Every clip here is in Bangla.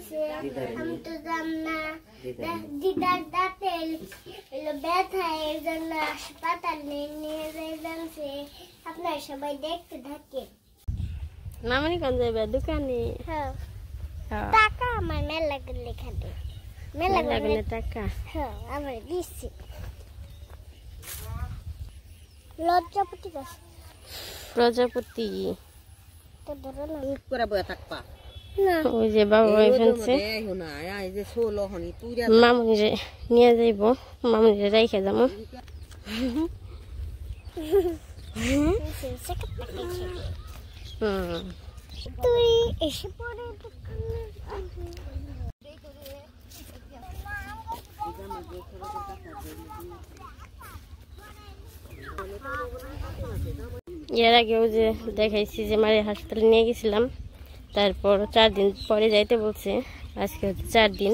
হয়েছে আমি তো জানি না। দিদার দাঁতে ব্যথা এর জন্য হাসপাতালে নিয়ে যাই জানছে। আপনারা সবাই দেখতে থাকেন। মামনি কোন যাবে দোকানে? হ্যাঁ টাকা আমার মেলা গেলে খাবে, মেলা গেলে টাকা। হ্যাঁ আমার দিচ্ছি। লজ্জাপতি গাছ প্রজাপতি তো ধরো না করে বয়া থাকবা না। ওই যে বাবা ভাই ফেলছে না এই যে ষোলো হনি তুই মামনি যে নিয়ে যাইব, মামনি যে রাইখে যাবো। তুই এসে পড়ে এর আগেও যে দেখাইছি যে মারে হাসপাতালে নিয়ে গেছিলাম, তারপর 4 দিন পরে যাইতে বলছে। আজকে হচ্ছে 4 দিন,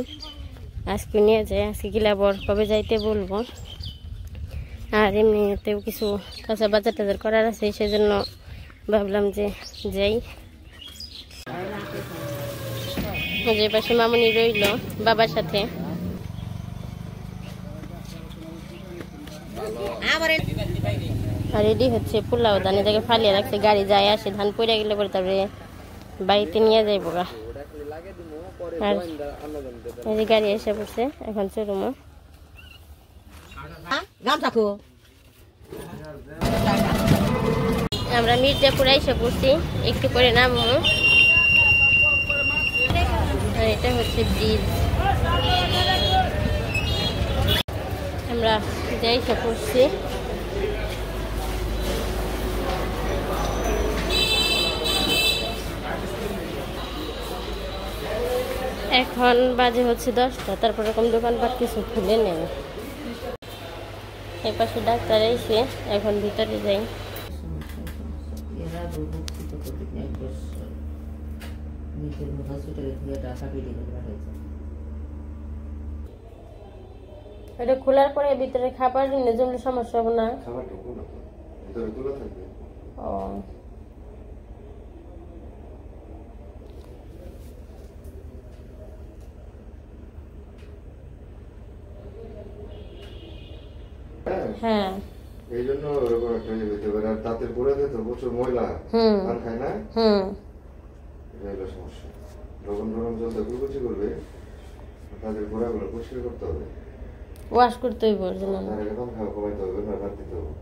আজকে নিয়ে যায়। আজকে গেলে আবার কবে যাইতে বলবো। আর এমনিতেও কিছু কাঁচা বাজার টাজার করার আছে, সেজন্য ভাবলাম যে যাই। যে পাশে মামনি রইল বাবার সাথে। আর রেডি হচ্ছে পোলাও, ধানে জায়গায় ফালিয়ে রাখছে, গাড়ি যায় আসে, ধান পড়ে গেলে পরে তারপরে বাড়িতে নিয়ে যাইব। আর এই যে গাড়ি এসে পড়ছে, এখন চলুমো। আমরা মির্জাপুর এসে পড়ছি, একটু করে নামবো। আর এটা হচ্ছে ব্রিজ, আমরা এসে পড়ছি। এখন বাজে হচ্ছে 10টা, তারপর এরকম দোকানপাট কিছু খুলে নেই। এই পাশে ডাক্তার এসে এখন ভিতরে যাই। এটা খোলার পরে ভিতরে খাবার নিয়ে জমলে সমস্যা হবে না? ও হ্যাঁ, এই জন্য ওরকম একটা ইয়ে হতে পারে। আর দাঁতের গোড়াতে তো প্রচুর ময়লা, পান খায় না, এটা হলো সমস্যা। গরম গরম জল দিয়ে কুচি করবে, তাদের গোড়াগুলো পরিষ্কার করতে হবে, ওয়াশ করতে হইব। তার আগে পান খাওয়া কমাইতে হবে, না বাদ দিতে হবে।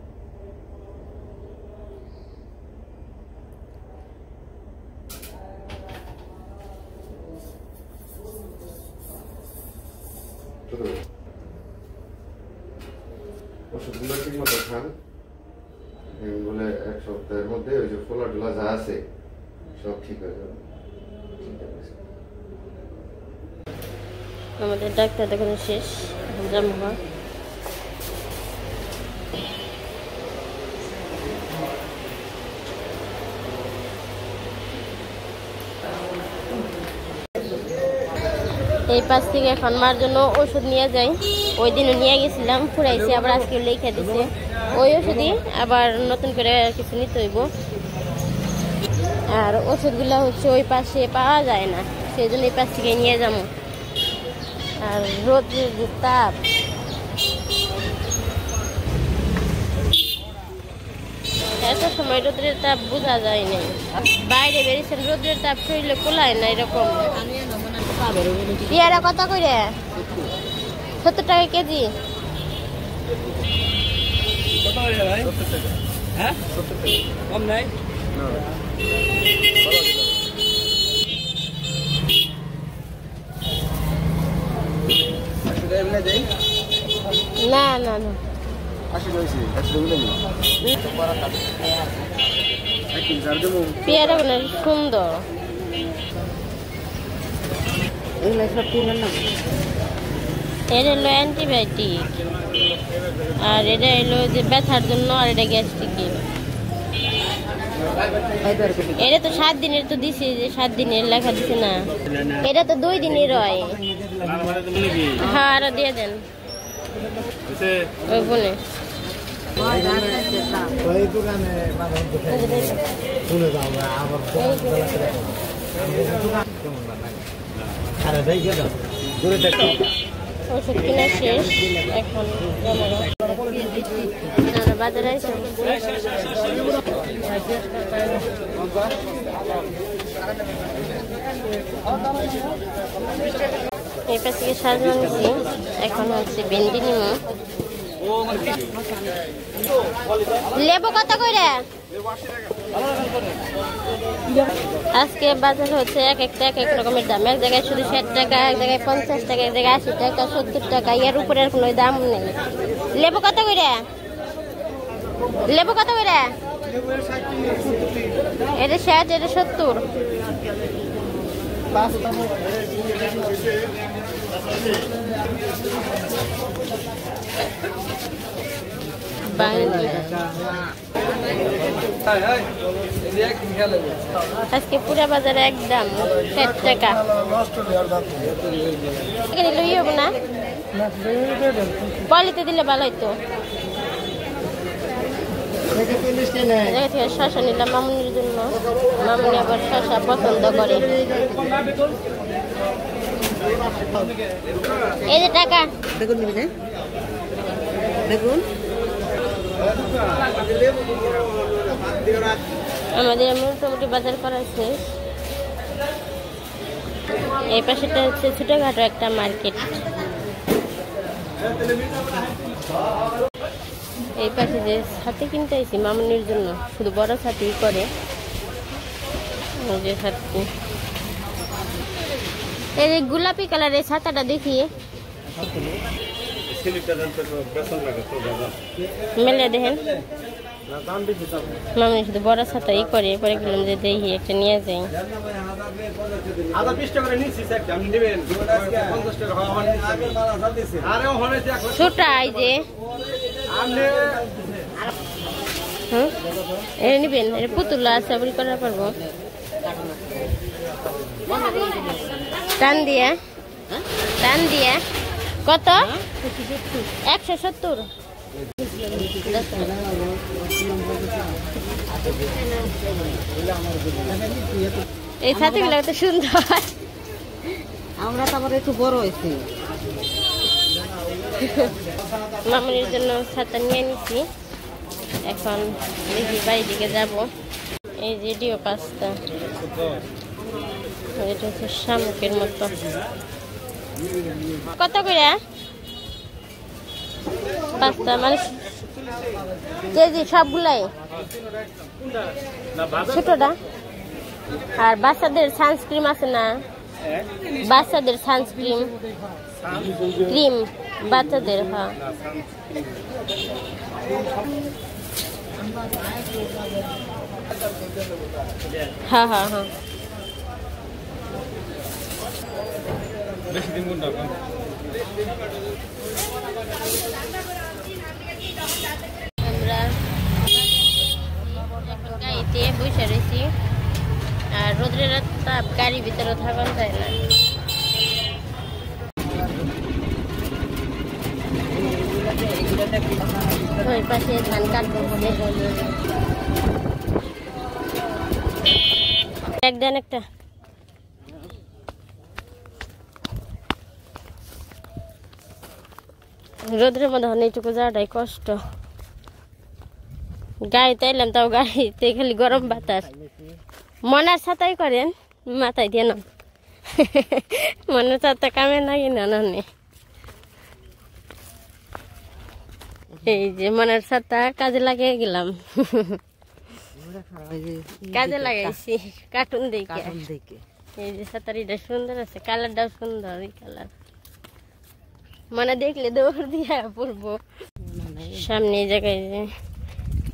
ওষুধগুলো ঠিক মতো খান, বলে 1 সপ্তাহের মধ্যে ওই যে ফোলা টোলা যা আছে সব ঠিক হয়ে যাবে। আমাদের ডাক্তার দেখানো শেষ, যাবো। এই পাশ থেকে এখন মার জন্য ওষুধ নিয়ে যাই। ওই দিনও নিয়ে গেছিলাম, ফুরাইছি, আবার আজকে লিখে দিছে। ওই ওষুধই আবার নতুন করে কিছু নিতে হইব। আর ওষুধগুলো হচ্ছে ওই পাশে পাওয়া যায় না, সেই জন্য এই পাশ থেকে নিয়ে যাবো। আর রোদের যে তাপ, এত সময় রোদের তাপ বোঝা যায় না। বাইরে বেরিয়েছেন, রোদের তাপ শরীরে কোলায় না এরকম। পেয়ারা কত করে? 70 টাকা কেজি। কম নাই? না না না, পেয়ারা গুলো সুন্দর। এটা হলো অ্যান্টিবায়োটিক, আর এটা হলো যে ব্যথার জন্য, আর এটা গ্যাস্ট্রিকের। এটা তো 7 দিনের তো দিছে, যে 7 দিনের লেখা দিছে না, এটা তো 2 দিনের হয়। হ্যাঁ আরো দিয়ে দেন ওই বলে। ওষুধ কিনা শেষ, এখন বাজারে এসে এই পাশ থেকে সাজানো নিচ্ছি। এখন হচ্ছে ভেন্ডি নিমু। লেবু কত করে? আজকে বাজার হচ্ছে এক একটা এক এক রকমের দাম। এক জায়গায় শুধু 60 টাকা, এক জায়গায় 50 টাকা, এক জায়গায় 80 টাকা, 70 টাকা, এর উপরে আর কোনো দাম নেই। লেবু কত করে? লেবু কত করে? এটা 60, এটা 70। আজকে পুরা বাজারে একদম 60 টাকা। লই হবো না, পলিতে দিলে ভালো হইতো। শশা নিলাম মামুনির জন্য, মামুনি আবার শশা পছন্দ করে। এই যে টাকা। বেগুন নিবি না? বেগুন আমাদের মোটামুটি বাজার করা শেষ। এই পাশেটা হচ্ছে ছোটখাটো একটা মার্কেট। এই পাশে যে ছাতি কিনতে আইছি মামুনির জন্য, শুধু বড় ছাতি করে। যে ছাতি, এই যে গোলাপি কালারের ছাতাটা দেখি, মেলে দেখেন। মামনি শুধু বড় ছাতাই করে, পরে গেলাম যে দেখি একটা নিয়ে যাই। ছোট এই যে এটা নিবেন, এটা পুতুল আছে, আপনি করা পারবো টান দিয়ে। টান দিয়ে কত? 170। এই ছাতিগুলো কত সুন্দর। আমরা তো আবার একটু বড় হয়েছি। মামুনির জন্য ছাতা নিয়ে নিছি। এখন দেখি বাড়ির দিকে যাব। এই যে ডিও পাস্তা, এটা হচ্ছে শামুকের মতো। কত করে পাস্তা? মানে কেজি সবগুলাই ছোটটা? আর বাচ্চাদের সানস্ক্রিম আছে না? বাচ্চাদের সানস্ক্রিম ক্রিম বাচ্চাদের। হ্যাঁ হ্যাঁ হ্যাঁ হ্যাঁ। আমরা এখন গাড়িতে বসে রয়েছি, আর রোদ্রের তাপ গাড়ির ভিতরে থাকা যায় না। ওই পাশে ধান কাটতেছে। এক দেন একটা। রোদ্রের মধ্যে এইটুকু যাওয়াটাই কষ্ট। গাড়িতে এলাম, তাও গাড়িতে খালি গরম বাতাস। মনার ছাতাই করেন মাথায় দিয়ে না, মনের ছাতা কামে নাকি না। এই যে মনের ছাতা কাজে লাগিয়ে গেলাম, কাজে লাগাইছি কার্টুন দেখে। এই যে ছাতারিটা সুন্দর আছে, কালারটাও সুন্দর। এই কালার মানে দেখলে দৌড় দিয়ে পড়বো। সামনে জায়গায় যে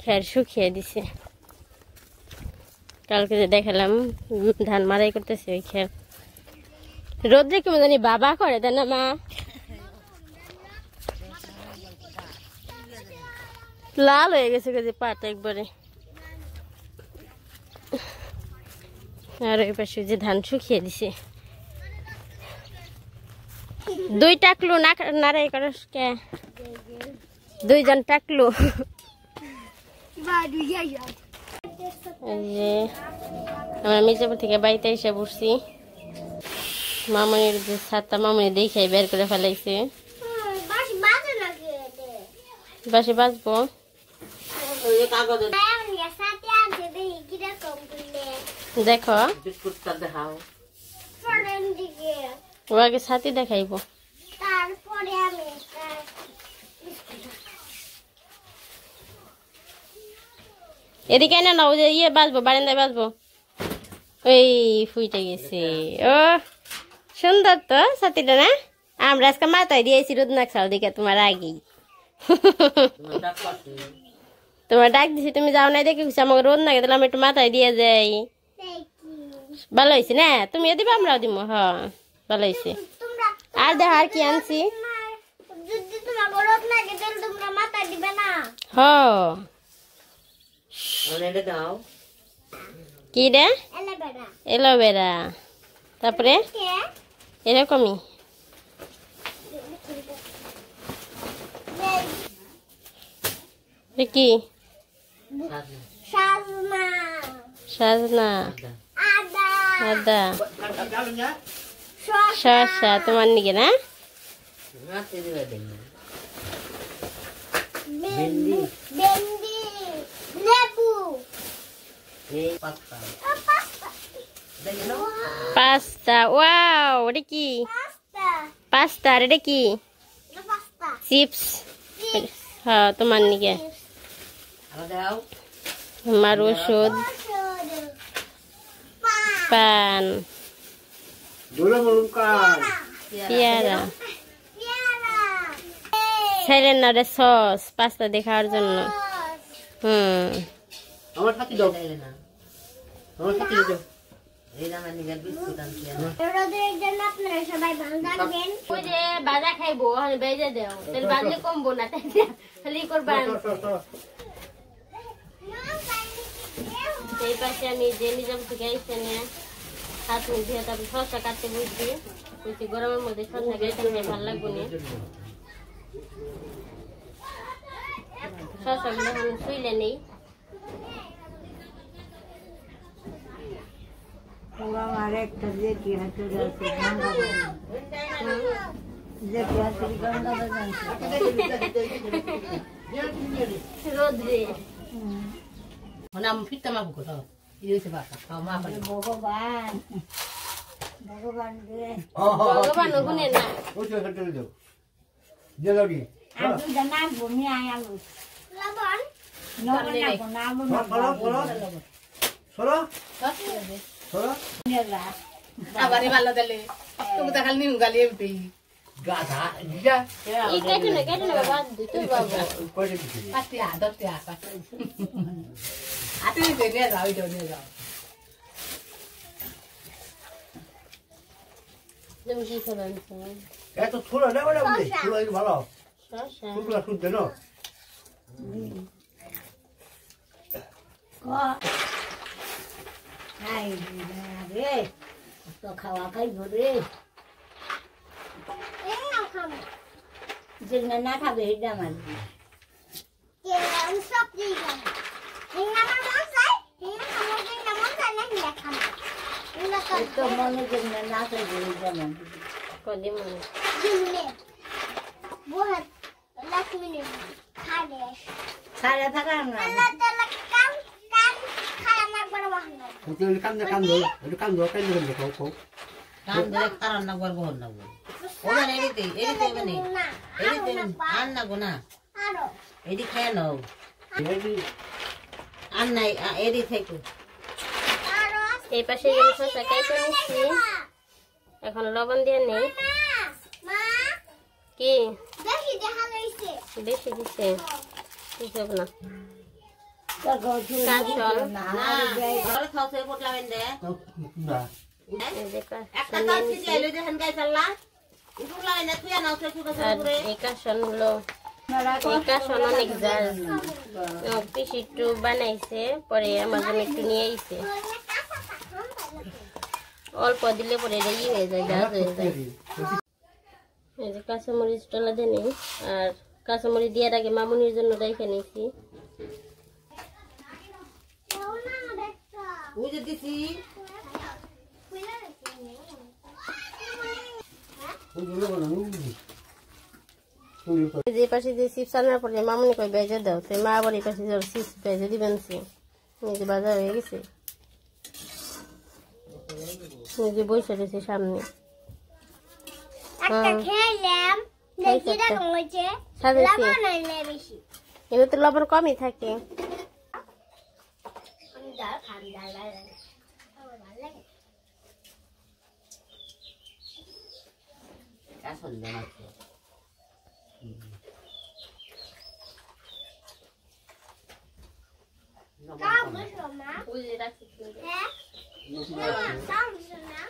খের শুকিয়ে দিছে, কালকে যে দেখালাম ধান মারাই করতেছে ওই খের। রোদ্রে কি জানি বাবা করে তাই না মা? লাল হয়ে গেছে যে পাটা একবারে। আর ওই পাশে যে ধান শুকিয়ে দিছে। দুই টাকলু নারাই করস কে? দুইজন টাকলু। এই যে আমরা মির্জাপুর থেকে বাড়িতে এসে বসছি। মামনির যে ছাদটা মামনি দেখে বের করে ফেলাইছে। বাস বাজে নাকি এতে? বাসে বাজবো। ওই কাগজের আমি সাথে আছে দেখি কিরকম করলে দেখো বিস্কুটটা দেখাও। ফরেন দিকে ও আগে ছাতি দেখাইবো। তারপরে আমি এদিকে না ওই যে ইয়ে বাজবো, বারান্দায় বাজবো। ওই ফুইটে গেছে। ও সুন্দর তো ছাতিটা না? আমরা আজকে মাথায় দিয়েছি রোদ নাকশাল দিকে তোমার আগেই। তোমার ডাক দিছি, তুমি যাও নাই দেখে আমাকে রোদ নাগে তাহলে আমি একটু মাথায় দিয়ে যাই। ভালো হয়েছে না? তুমিও দিবা আমরাও দিব। হ্যাঁ ভালো হয়েছে। তোমরা আর দেখো আর কি আনছি। যদি তোমার গরম লাগে তাহলে তোমরা মাথা দিবে না। হ এটা দাও। কি রে? এলেবেরা এলোভেরা। তারপরে কে এরকমই এ কি? সাজনা সাজনা, আদা আদা, শসা শসা তোমার নিকে না? ভেন্ডি লেবু পাস্তা পাস্তা। ওয়াও, এটা কি? পাস্তা। আর এটা কি? Pasta chips. হ্যাঁ তোমার নিকে। আমার ওষুধ, পান, পেয়ারা। ছেলের না সস পাস্তা দেখার জন্য। আমার সাথে দাও না। আমার সাথে দাও। এই দানা নিয়ে বিস্কুট আনছি। রোদের জন্য আপনারা সবাই ভালো থাকবেন। ওই যে বাজা খাইবো, বেজে দেও, তাহলে বাজলে কমবো না, তাই খালি করবেন। এই পাশে আমি যে নিজাম থেকে আইসে নিয়ে হাত মুখ দিয়ে তারপর শসা কাটতে বুঝছি। বুঝছি গরমের মধ্যে শসা খাইতে ভালো লাগবো না। শসাগুলো এখন শুইলে নেই। আমার একটা জেঠি হাতে আছে গঙ্গা জেঠি হাতে গঙ্গা রোদ্রে নাম ফিরতে মাফ করো ইয়েছে বাবা মা বলে ভগবান ভগবান রে ভগবান ওখানে না। ওই তো হেঁটে যাও জেলারি আমি জানাই বমি আয়ালু লবণ নবনা নাম সরো সরো সরো নেলা আবারই ভালো দিলে তুমি তো খালি নিউ গালি এমপি গাধা যা এই কেটে না বাবা তুই বাবা কয়টা দিছি পাঁচটি দশটি পাঁচটি আতে নিয়ে যাও এটা নিয়ে যাও তুমি কি খাবেন? এত ছোড়া না বড় বড় ছোড়া ভালো শসা। শুকলা শুদ্ধ না খাই রে তো খাওয়া খাই রে এই নাও খাবো যে না খাবে এটা মানে কে সব দিয়ে গেল এই আমার মন চাই এই আমার মন চাই না কি খাবো এগুলো তো মনে করে না খাবে এটা মানে কদি মনে দিনে বহুত লাখ মিনিট খাবে সারা থাকা না আল্লাহ তাআলা কাম খায় না বড় বাহানা তুমি কাম ধরো একটু কাম ধরো কাম ধরো দেখো কাম ধরে কারণ না গর্ব হন না ওরা এদিকে মানে এদিকে আন না গো না আরো এদিকে খায় নাও এই আন নাই এদিকে থেকে আরো এই পাশে গেলে শসা খাইতে নিচ্ছি। এখন লবণ দিয়ে নেই। মা কি দেখি দেখা লইছে বেশি দিচ্ছে? কিছু না। কাশল না ঘরে খাওতে পটলাবেন দে না এই যে একটা কাজ কি আইলো দেখেন গাই চাল্লা উপলাবেন না তুই নাও সে সুদা আর করে এই কাশন হলো, এই কাশন অনেক জাল। পিসি একটু বানাইছে, পরে আমার জন্য একটু নিয়ে আইছে। অল্প দিলে পরে এটা ই হয়ে যায়, গাছ হয়ে যায়। এই যে কাঁচামরিচ টলা দিয়ে নেই। আর কাঁচামরিচ দেওয়ার আগে মামুনির জন্য রেখে নিয়েছি। ওই যে দিছি যে পাশে যে চিপস আনার পরে মামনি কই বেজে দাও, তো মা আবার এই পাশে যাও চিপস বেজে দিবেন। নিজে বাজার হয়ে গেছে, নিজে বসে রয়েছে সামনে। একটা খেলাম, দেখি রকম হয়েছে, লবণ হইলে বেশি। এগুলো তো লবণ কমই থাকে। আমি ডাল খান, ডাল ডাল ডাল। আমার ভালো লাগে। কাসন বানাচ্ছে কাম বসো মা। বুঝে রাখছি হ্যাঁ? কাম বসো না।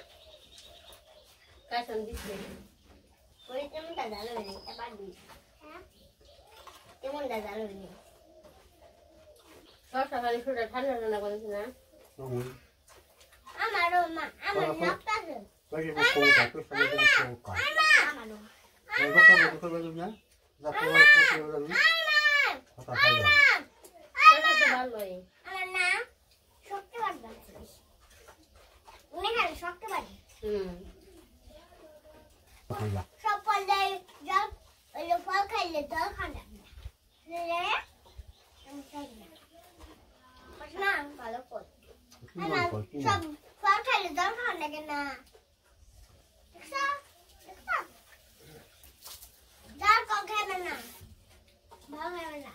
কাশন দিচ্ছে। ওই কেমনটা জানো নি? এবার দিই। হ্যাঁ? কেমনটা জানো নি? সব সকালে শুটা ঠান্ডা ঠান্ডা করেছে না? আমারও মা, আমার লাগতাছে। আমারও। সেটা তো ভালোই। আমার না শক্তিবাদ বাড়ছে বেশি। উনি খালি শক্তিবাদ। সব ফলে জল, ওই ফল খাইলে জল খান্ডা আমি চাই না। না ভালো ফল। সব ফল খাইলে জল খান্ডা কেন? দেখছো? দেখছো? জল কম খাবে না, ভালো খাবে না।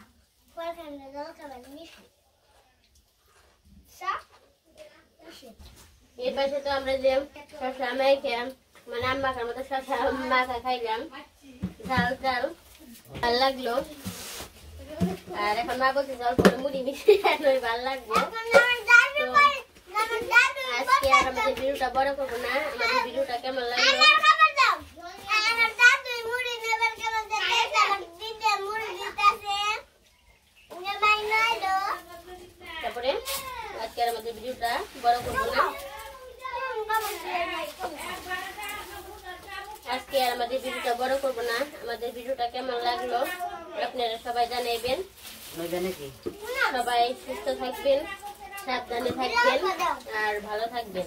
ফল খাইলে জল খাবে মিষ্টি। এর পাশে তো আমরা যে শশা মাইকে মানে আম্মাকার মতো শশা মাখা খাইলাম, ঝাল ঝাল ভাল লাগলো। আর এখন মা বলতে জল পরে মুড়ি মিশিয়ে ভাল লাগবে। আজকে আর আমাদের ভিডিওটা বড় করবো না। আমাদের ভিডিওটা কেমন লাগলো তারপরে আজকে আর আমাদের ভিডিওটা বড় করবো না। আজকে আর আমাদের ভিডিওটা বড় করবো না। আমাদের ভিডিওটা কেমন লাগলো আপনারা সবাই জানাইবেন। সবাই সুস্থ থাকবেন, সাবধানে থাকবেন আর ভালো থাকবেন।